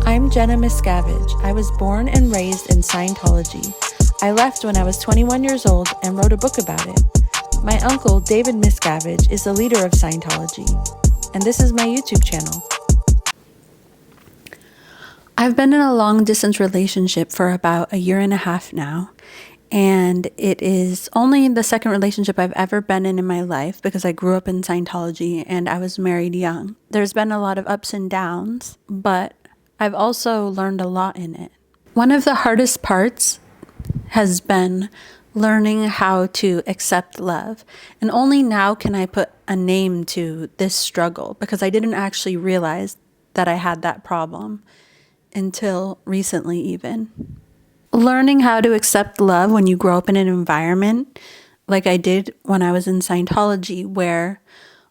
I'm Jenna Miscavige. I was born and raised in Scientology. I left when I was 21 years old and wrote a book about it. My uncle, David Miscavige, is the leader of Scientology, and this is my YouTube channel. I've been in a long-distance relationship for about 1.5 years now, and it is only the second relationship I've ever been in my life because I grew up in Scientology and I was married young. There's been a lot of ups and downs, but I've also learned a lot in it. One of the hardest parts has been learning how to accept love. And only now can I put a name to this struggle because I didn't actually realize that I had that problem until recently even. Learning how to accept love when you grow up in an environment like I did when I was in Scientology, where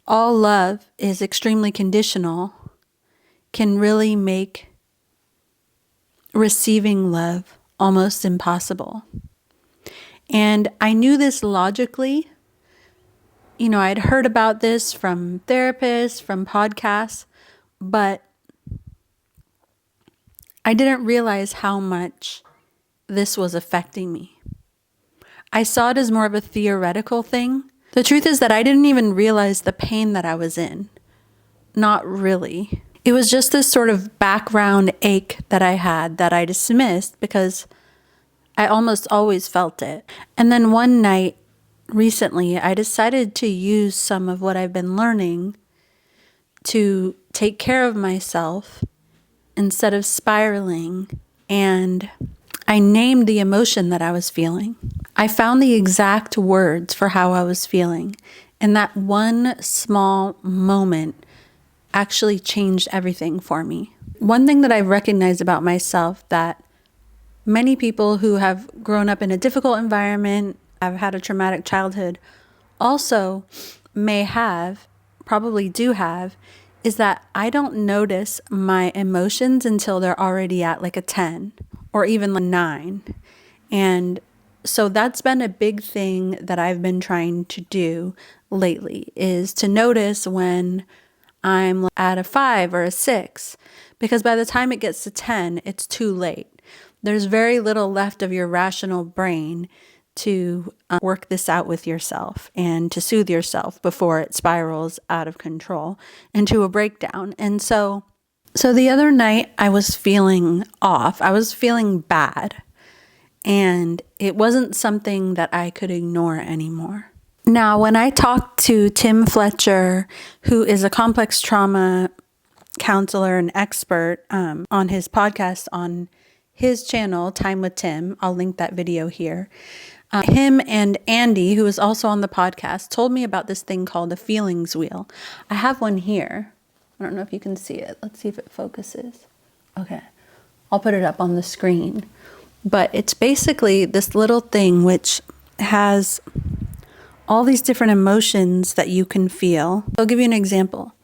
all love is extremely conditional, can really make receiving love almost impossible. And I knew this logically. I'd heard about this from therapists, from podcasts, but I didn't realize how much this was affecting me. I saw it as more of a theoretical thing. The truth is that I didn't even realize the pain that I was in. Not really. It was just this sort of background ache that I had that I dismissed because I almost always felt it. And then one night recently, I decided to use some of what I've been learning to take care of myself instead of spiraling, and I named the emotion that I was feeling. I found the exact words for how I was feeling, and that one small moment actually changed everything for me. One thing that I've recognized about myself that many people who have grown up in a difficult environment, have had a traumatic childhood, also probably do have, is that I don't notice my emotions until they're already at like a 10 or even like 9. And so that's been a big thing that I've been trying to do lately, is to notice when I'm at a 5 or a 6, because by the time it gets to 10, it's too late. There's very little left of your rational brain to work this out with yourself and to soothe yourself before it spirals out of control into a breakdown. And so the other night I was feeling off. I was feeling bad, and it wasn't something that I could ignore anymore. Now, when I talked to Tim Fletcher, who is a complex trauma counselor and expert, on his podcast on his channel, Time with Tim, I'll link that video here. Him and Andy, who is also on the podcast, told me about this thing called a feelings wheel. I have one here. I don't know if you can see it. Let's see if it focuses. Okay. I'll put it up on the screen. But it's basically this little thing which has all these different emotions that you can feel. I'll give you an example.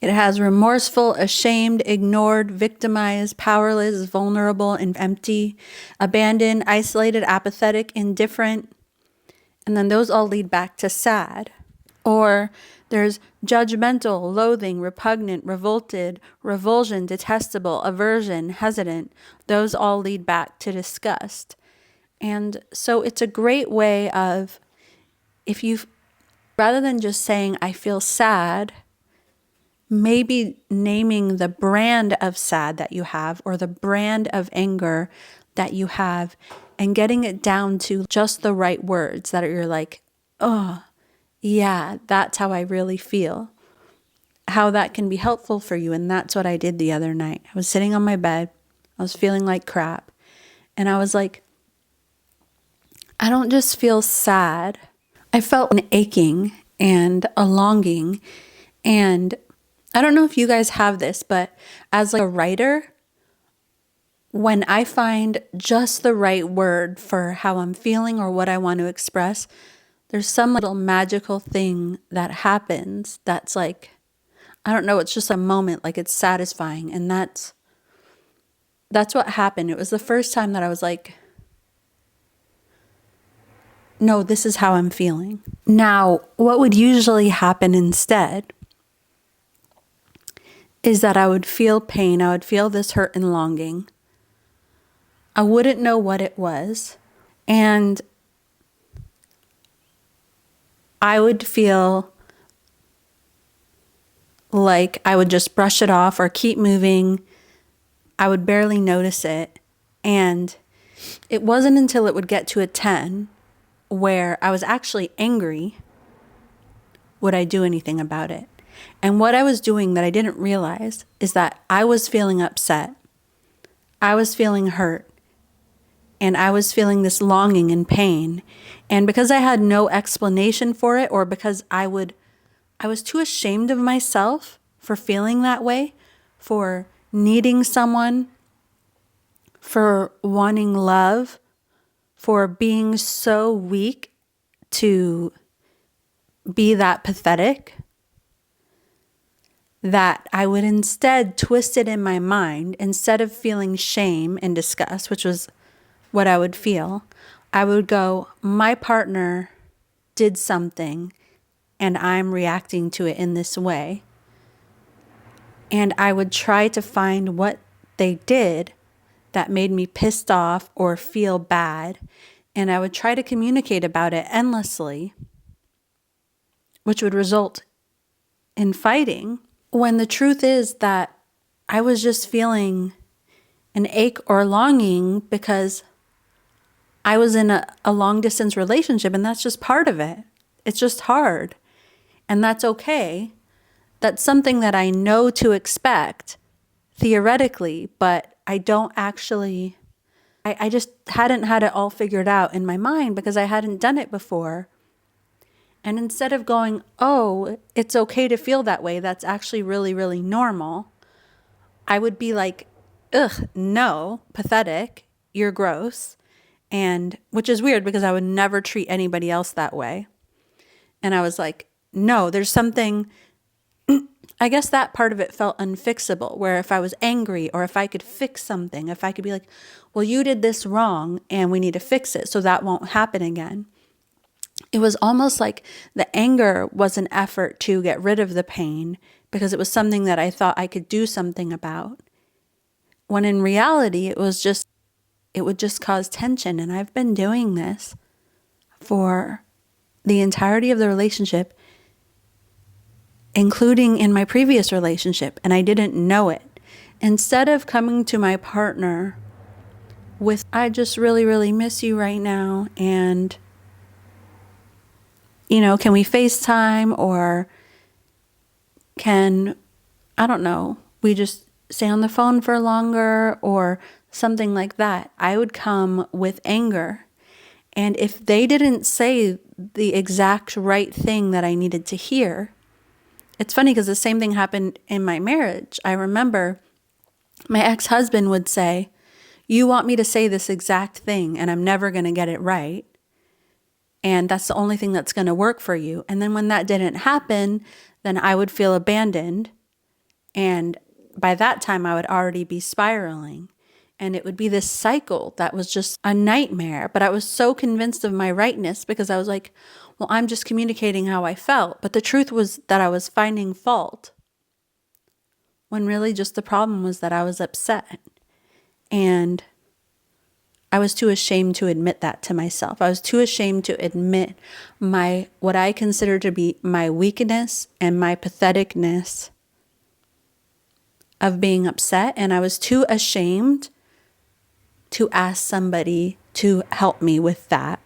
It has remorseful, ashamed, ignored, victimized, powerless, vulnerable, and empty, abandoned, isolated, apathetic, indifferent. And then those all lead back to sad. Or there's judgmental, loathing, repugnant, revolted, revulsion, detestable, aversion, hesitant. Those all lead back to disgust. And so it's a great way of, rather than just saying, I feel sad, maybe naming the brand of sad that you have or the brand of anger that you have and getting it down to just the right words that you're like, oh, yeah, that's how I really feel. How that can be helpful for you. And that's what I did the other night. I was sitting on my bed. I was feeling like crap. And I was like, I don't just feel sad. I felt an aching and a longing. And I don't know if you guys have this, but as like a writer, when I find just the right word for how I'm feeling or what I want to express, there's some little magical thing that happens that's like, I don't know, it's just a moment, like it's satisfying. And that's what happened. It was the first time that I was like, no, this is how I'm feeling. Now, what would usually happen instead is that I would feel pain. I would feel this hurt and longing. I wouldn't know what it was. And I would feel like I would just brush it off or keep moving. I would barely notice it. And it wasn't until it would get to a 10 where I was actually angry would I do anything about it. And what I was doing that I didn't realize is that I was feeling upset. I was feeling hurt. And I was feeling this longing and pain. And because I had no explanation for it, or because I was too ashamed of myself for feeling that way, for needing someone, for wanting love, for being so weak to be that pathetic, that I would instead twist it in my mind. Instead of feeling shame and disgust, which was what I would feel, I would go, my partner did something and I'm reacting to it in this way. And I would try to find what they did that made me pissed off or feel bad. And I would try to communicate about it endlessly, which would result in fighting, when the truth is that I was just feeling an ache or longing because I was in a long distance relationship, and that's just part of it. It's just hard. And that's okay. That's something that I know to expect theoretically, but I don't actually, I just hadn't had it all figured out in my mind because I hadn't done it before. And instead of going, oh, it's okay to feel that way, that's actually really, really normal, I would be like, ugh, no, pathetic, you're gross. And which is weird because I would never treat anybody else that way. And I was like, no, there's something, I guess that part of it felt unfixable, where if I was angry or if I could fix something, if I could be like, well, you did this wrong and we need to fix it so that won't happen again. It was almost like the anger was an effort to get rid of the pain because it was something that I thought I could do something about. When in reality, it would just cause tension. And I've been doing this for the entirety of the relationship, including in my previous relationship, and I didn't know it. Instead of coming to my partner with, I just really, really miss you right now, and, can we FaceTime, or can, I don't know, we just stay on the phone for longer, or something like that, I would come with anger. And if they didn't say the exact right thing that I needed to hear, it's funny because the same thing happened in my marriage. I remember my ex-husband would say, you want me to say this exact thing and I'm never going to get it right. And that's the only thing that's going to work for you. And then when that didn't happen, then I would feel abandoned. And by that time, I would already be spiraling. And it would be this cycle that was just a nightmare. But I was so convinced of my rightness because I was like, well, I'm just communicating how I felt. But the truth was that I was finding fault, when really just the problem was that I was upset. And I was too ashamed to admit that to myself. I was too ashamed to admit what I consider to be my weakness and my patheticness of being upset. And I was too ashamed to ask somebody to help me with that.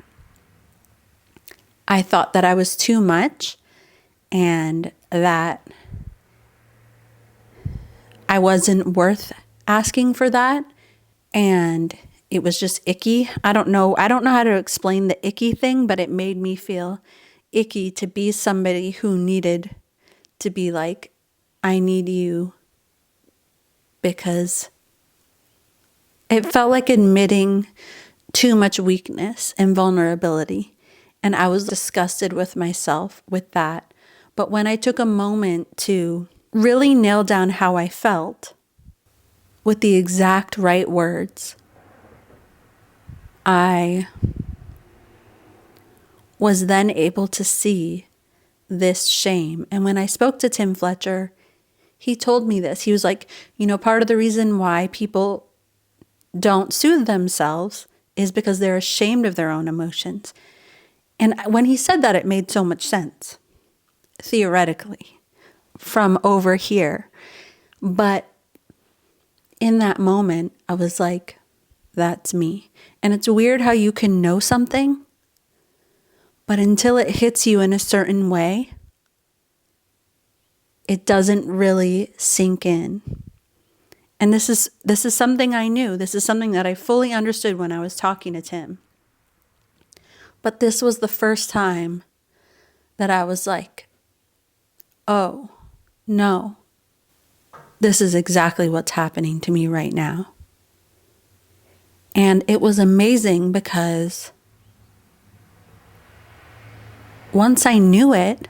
I thought that I was too much and that I wasn't worth asking for that. And it was just icky. I don't know how to explain the icky thing, but it made me feel icky to be somebody who needed to be like, I need you, because it felt like admitting too much weakness and vulnerability. And I was disgusted with myself with that. But when I took a moment to really nail down how I felt with the exact right words, I was then able to see this shame. And when I spoke to Tim Fletcher, He told me this. He was like, part of the reason why people don't soothe themselves is because they're ashamed of their own emotions. And when he said that, it made so much sense, theoretically, from over here. But in that moment, I was like, that's me. And it's weird how you can know something, but until it hits you in a certain way, it doesn't really sink in. And this is something I knew. This is something that I fully understood when I was talking to Tim. But this was the first time that I was like, oh, no, this is exactly what's happening to me right now. And it was amazing because once I knew it,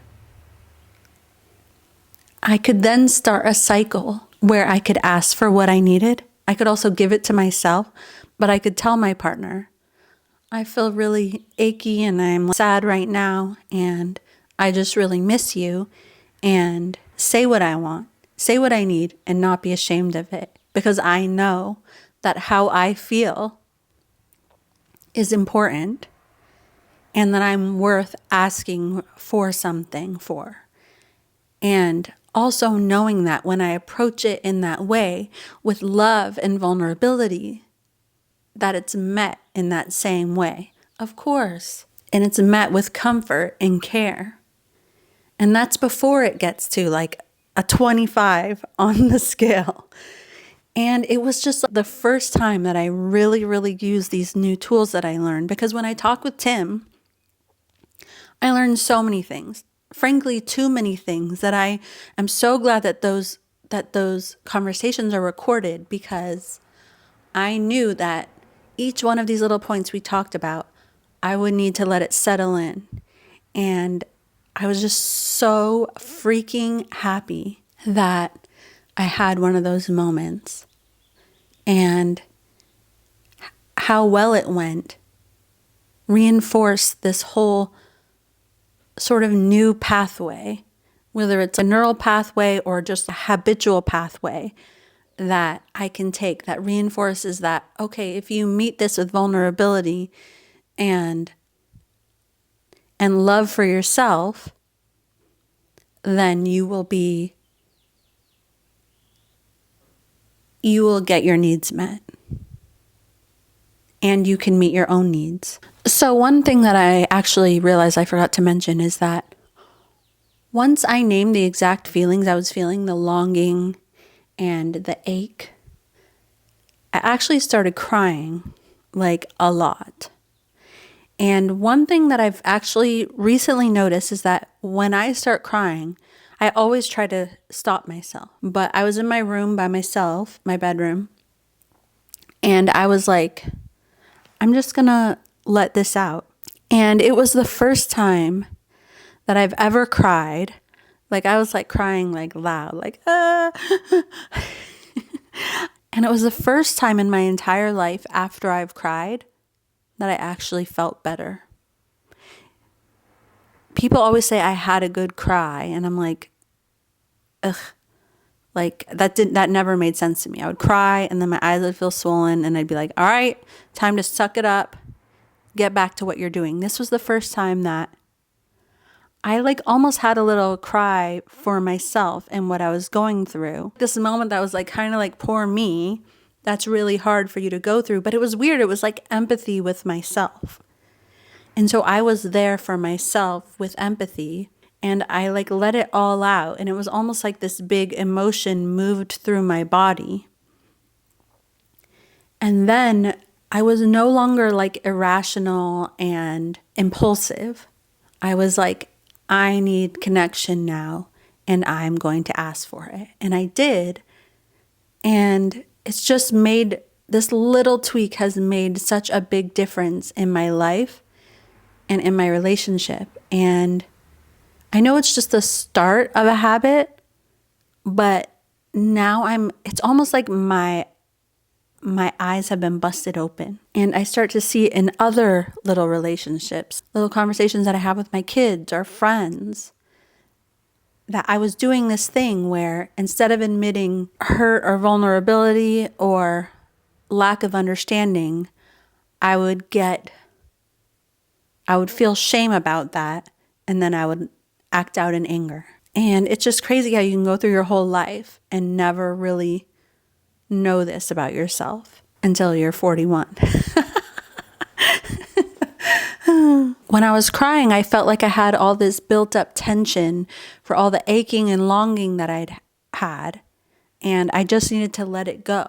I could then start a cycle where I could ask for what I needed. I could also give it to myself, but I could tell my partner, I feel really achy and I'm sad right now and I just really miss you, and say what I want, say what I need, and not be ashamed of it, because I know that how I feel is important and that I'm worth asking for something for. And also knowing that when I approach it in that way, with love and vulnerability, that it's met in that same way, of course. And it's met with comfort and care. And that's before it gets to like a 25 on the scale. And it was just the first time that I really, really used these new tools that I learned. Because when I talk with Tim, I learned so many things. Frankly, too many things that I am so glad that those conversations are recorded, because I knew that each one of these little points we talked about, I would need to let it settle in. And I was just so freaking happy that I had one of those moments. And how well it went reinforced this whole sort of new pathway, whether it's a neural pathway or just a habitual pathway that I can take that reinforces that, okay, if you meet this with vulnerability and love for yourself, then you will get your needs met. And you can meet your own needs. So one thing that I actually realized I forgot to mention is that once I named the exact feelings I was feeling, the longing and the ache, I actually started crying like a lot. And one thing that I've actually recently noticed is that when I start crying, I always try to stop myself. But I was in my room by myself, my bedroom, and I was like, I'm just gonna let this out. And it was the first time that I've ever cried. Like I was like crying like loud, like, ah. And it was the first time in my entire life after I've cried that I actually felt better. People always say I had a good cry, and I'm like, ugh. Like that never made sense to me. I would cry and then my eyes would feel swollen and I'd be like, all right, time to suck it up. Get back to what you're doing. This was the first time that I like almost had a little cry for myself and what I was going through. This moment that was like kind of like, poor me. That's really hard for you to go through. But it was weird. It was like empathy with myself. And so I was there for myself with empathy. And I like let it all out. And it was almost like this big emotion moved through my body. And then I was no longer like irrational and impulsive. I was like, I need connection now, and I'm going to ask for it. And I did. And it's just made, this little tweak has made such a big difference in my life and in my relationship. And I know it's just the start of a habit, but now it's almost like my eyes have been busted open. And I start to see in other little relationships, little conversations that I have with my kids or friends, that I was doing this thing where instead of admitting hurt or vulnerability or lack of understanding, I would feel shame about that, and then I would act out in anger. And it's just crazy how you can go through your whole life and never really know this about yourself until you're 41. When I was crying, I felt like I had all this built up tension for all the aching and longing that I'd had, and I just needed to let it go.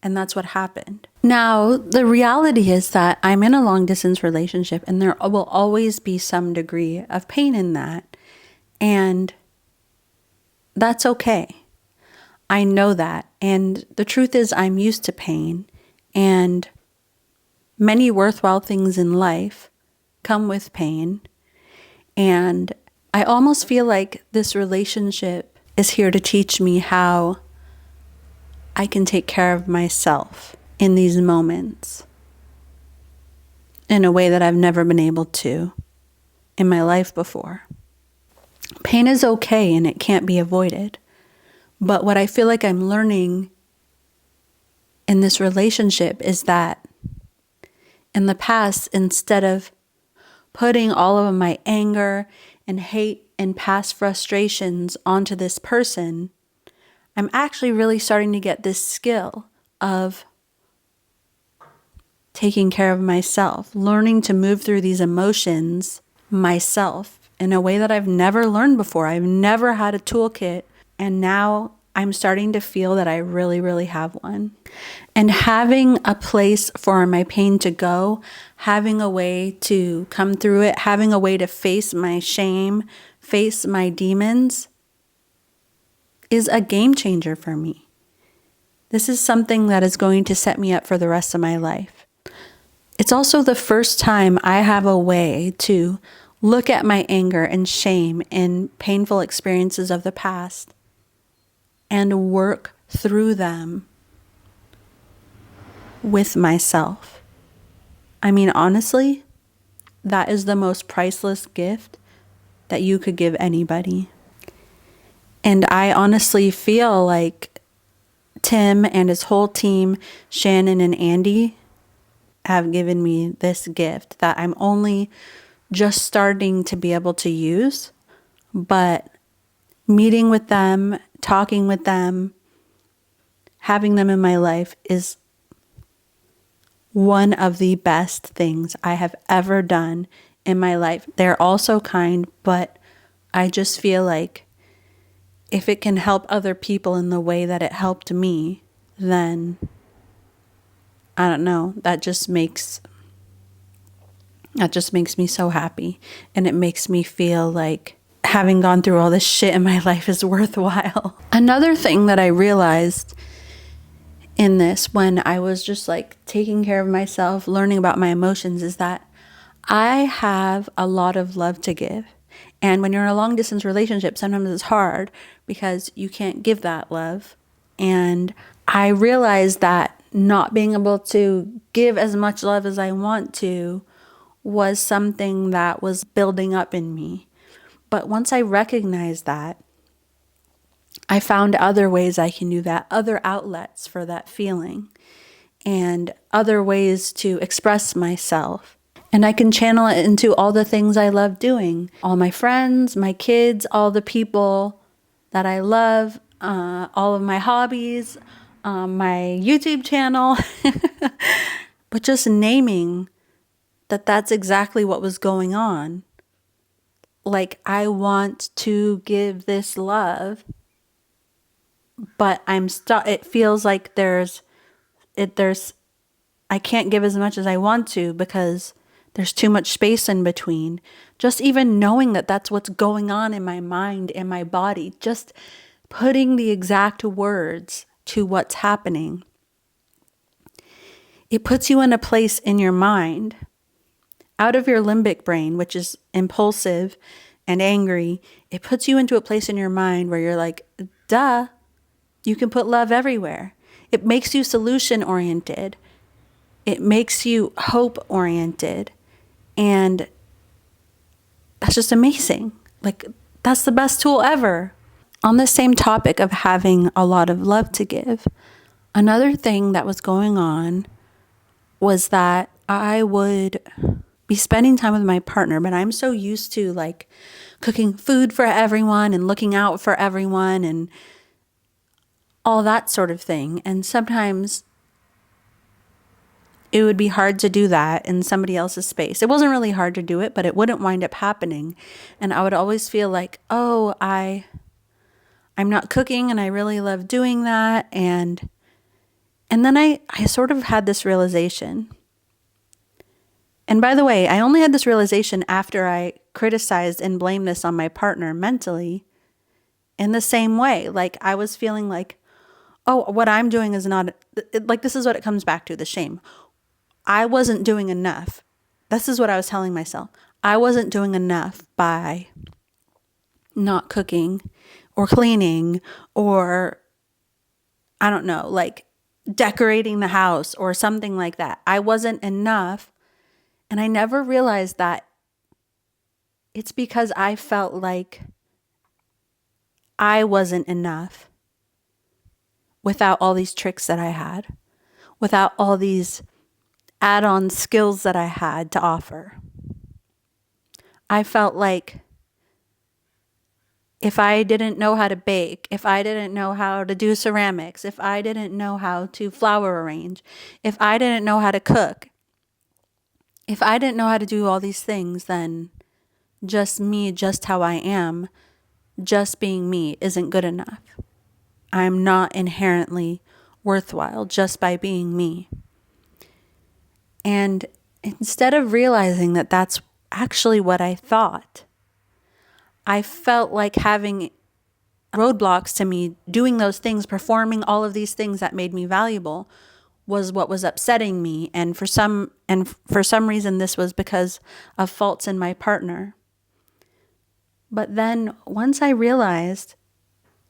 And that's what happened. Now, the reality is that I'm in a long distance relationship, and there will always be some degree of pain in that. And that's okay. I know that. And the truth is, I'm used to pain, and many worthwhile things in life come with pain. And I almost feel like this relationship is here to teach me how I can take care of myself in these moments in a way that I've never been able to in my life before. Pain is okay and it can't be avoided. But what I feel like I'm learning in this relationship is that in the past, instead of putting all of my anger and hate and past frustrations onto this person, I'm actually really starting to get this skill of taking care of myself, learning to move through these emotions myself in a way that I've never learned before. I've never had a toolkit, and now I'm starting to feel that I really, really have one. And having a place for my pain to go, having a way to come through it, having a way to face my shame, face my demons, is a game changer for me. This is something that is going to set me up for the rest of my life. It's also the first time I have a way to look at my anger and shame and painful experiences of the past and work through them with myself. I mean, honestly, that is the most priceless gift that you could give anybody. And I honestly feel like Tim and his whole team, Shannon and Andy, have given me this gift that I'm only just starting to be able to use. But meeting with them, talking with them, having them in my life is one of the best things I have ever done in my life. They're all so kind, but I just feel like if it can help other people in the way that it helped me, then I don't know, that just makes me so happy. And it makes me feel like having gone through all this shit in my life is worthwhile. Another thing that I realized in this when I was just like taking care of myself, learning about my emotions, is that I have a lot of love to give. And when you're in a long distance relationship, sometimes it's hard because you can't give that love. And I realized that not being able to give as much love as I want to was something that was building up in me. But once I recognized that, I found other ways I can do that, other outlets for that feeling, and other ways to express myself. And I can channel it into all the things I love doing. All my friends, my kids, all the people that I love, all of my hobbies, my YouTube channel. But just naming that that's exactly what was going on. Like, I want to give this love, but it feels like I can't give as much as I want to because there's too much space in between. Just even knowing that that's what's going on in my mind and my body, just putting the exact words to what's happening. It puts you in a place in your mind, out of your limbic brain, which is impulsive and angry. It puts you into a place in your mind where you're like, duh, you can put love everywhere. It makes you solution oriented. It makes you hope oriented. And that's just amazing. Like, That's the best tool ever. On the same topic of having a lot of love to give, another thing that was going on was that I would be spending time with my partner, but I'm so used to like cooking food for everyone and looking out for everyone and all that sort of thing. And sometimes it would be hard to do that in somebody else's space. It wasn't really hard to do it, but it wouldn't wind up happening. And I would always feel like, oh, I'm not cooking and I really love doing that. And then I sort of had this realization. And by the way, I only had this realization after I criticized and blamed this on my partner mentally in the same way. Like I was feeling like, oh, what I'm doing is not, like this is what it comes back to, the shame. I wasn't doing enough. This is what I was telling myself. I wasn't doing enough by not cooking or cleaning or, I don't know, like decorating the house or something like that. I wasn't enough. And I never realized that it's because I felt like I wasn't enough without all these tricks that I had, without all these add-on skills that I had to offer. I felt like if I didn't know how to bake, if I didn't know how to do ceramics, if I didn't know how to flower arrange, if I didn't know how to cook, if I didn't know how to do all these things, then just me, just how I am, just being me isn't good enough. I'm not inherently worthwhile just by being me. And instead of realizing that that's actually what I thought, I felt like having roadblocks to me doing those things, performing all of these things that made me valuable was what was upsetting me. And for some reason, this was because of faults in my partner. But then once I realized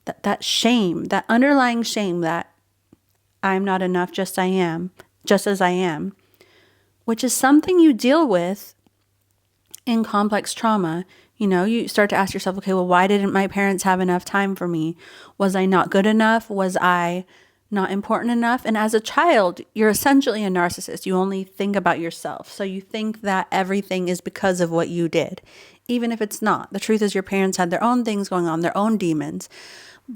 that shame, that underlying shame that I'm not enough, just as I am, which is something you deal with in complex trauma. You know, you start to ask yourself, okay, well, why didn't my parents have enough time for me? Was I not good enough? Was I not important enough? And as a child, you're essentially a narcissist. You only think about yourself. So you think that everything is because of what you did, even if it's not. The truth is your parents had their own things going on, their own demons.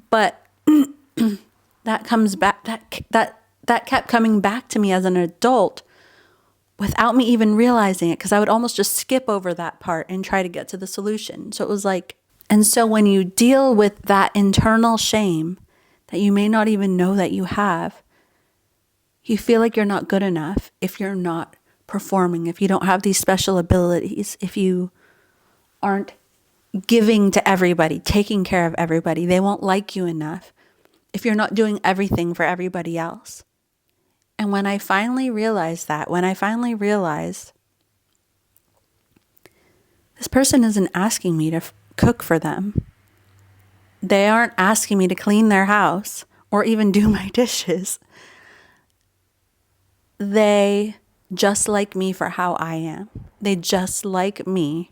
But that comes back, that kept coming back to me as an adult without me even realizing it, because I would almost just skip over that part and try to get to the solution. So it was like, and so when you deal with that internal shame that you may not even know that you have, you feel like you're not good enough if you're not performing, if you don't have these special abilities, if you aren't giving to everybody, taking care of everybody. They won't like you enough if you're not doing everything for everybody else. And when I finally realized this person isn't asking me to cook for them. They aren't asking me to clean their house or even do my dishes. They just like me for how I am. They just like me,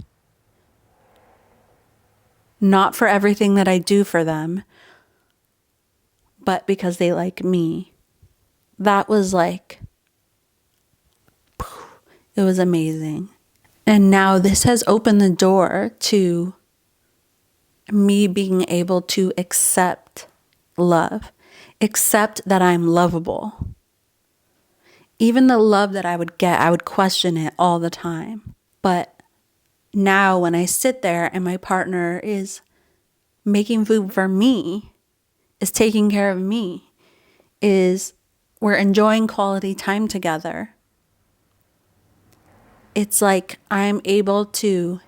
not for everything that I do for them, but because they like me. That was like, it was amazing. And now this has opened the door to me being able to accept love, accept that I'm lovable. Even the love that I would get, I would question it all the time. But now when I sit there and my partner is making food for me, is taking care of me, we're enjoying quality time together, it's like I'm able to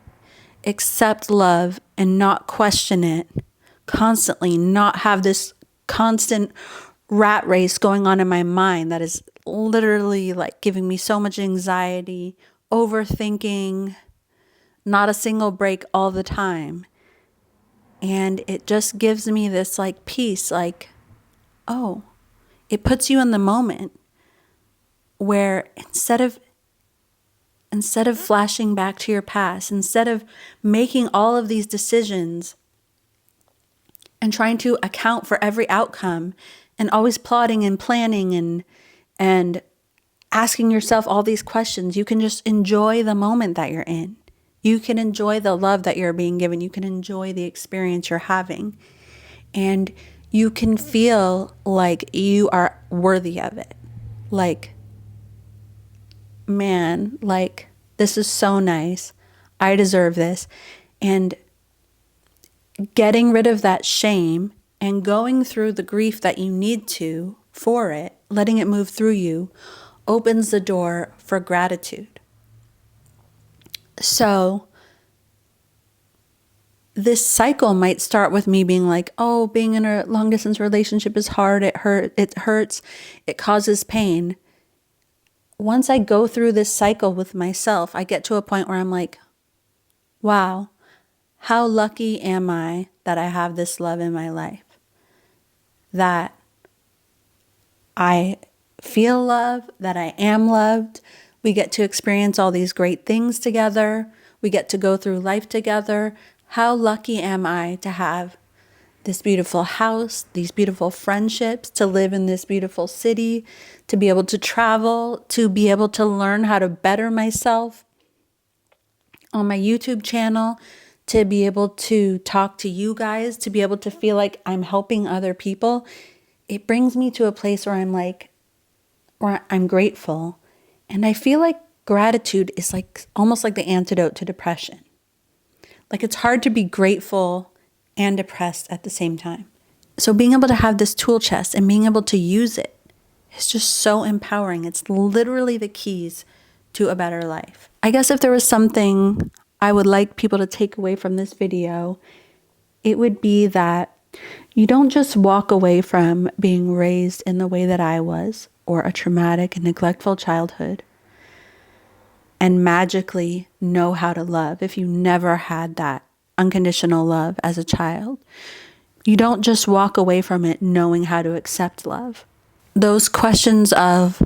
accept love and not question it constantly, not have this constant rat race going on in my mind that is literally like giving me so much anxiety, overthinking, not a single break all the time. And it just gives me this like peace, like, oh, it puts you in the moment where instead of flashing back to your past, instead of making all of these decisions and trying to account for every outcome and always plotting and planning and asking yourself all these questions. You can just enjoy the moment that you're in. You can enjoy the love that you're being given. You can enjoy the experience you're having. And you can feel like you are worthy of it. Like, man, like, this is so nice. I deserve this. And getting rid of that shame and going through the grief that you need to for it, letting it move through you, opens the door for gratitude. So this cycle might start with me being like, oh, being in a long distance relationship is hard. It hurts. It causes pain. Once I go through this cycle with myself, I get to a point where I'm like, wow, how lucky am I that I have this love in my life? That I feel love, that I am loved. We get to experience all these great things together. We get to go through life together. How lucky am I to have this beautiful house, these beautiful friendships, to live in this beautiful city, to be able to travel, to be able to learn how to better myself on my YouTube channel, to be able to talk to you guys, to be able to feel like I'm helping other people. It brings me to a place where I'm grateful. And I feel like gratitude is like almost like the antidote to depression. Like, it's hard to be grateful and depressed at the same time. So being able to have this tool chest and being able to use it is just so empowering. It's literally the keys to a better life. I guess if there was something I would like people to take away from this video, it would be that you don't just walk away from being raised in the way that I was, or a traumatic and neglectful childhood, and magically know how to love if you never had that unconditional love as a child. You don't just walk away from it knowing how to accept love. Those questions of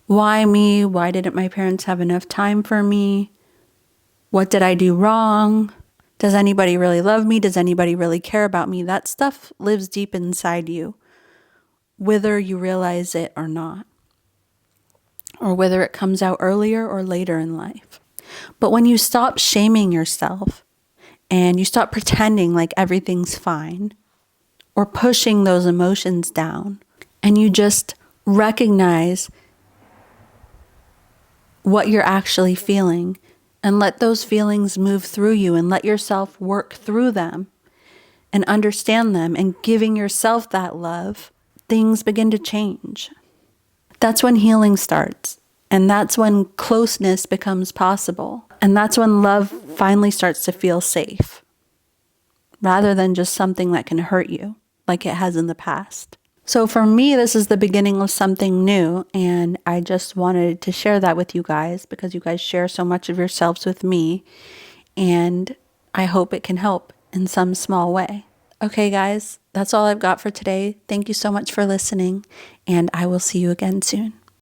why me? Why didn't my parents have enough time for me? What did I do wrong? Does anybody really love me? Does anybody really care about me? That stuff lives deep inside you, whether you realize it or not, or whether it comes out earlier or later in life. But when you stop shaming yourself and you stop pretending like everything's fine or pushing those emotions down, and you just recognize what you're actually feeling and let those feelings move through you and let yourself work through them and understand them and giving yourself that love, things begin to change. That's when healing starts. And that's when closeness becomes possible. And that's when love finally starts to feel safe, rather than just something that can hurt you like it has in the past. So for me, this is the beginning of something new. And I just wanted to share that with you guys because you guys share so much of yourselves with me. And I hope it can help in some small way. Okay, guys, that's all I've got for today. Thank you so much for listening. And I will see you again soon.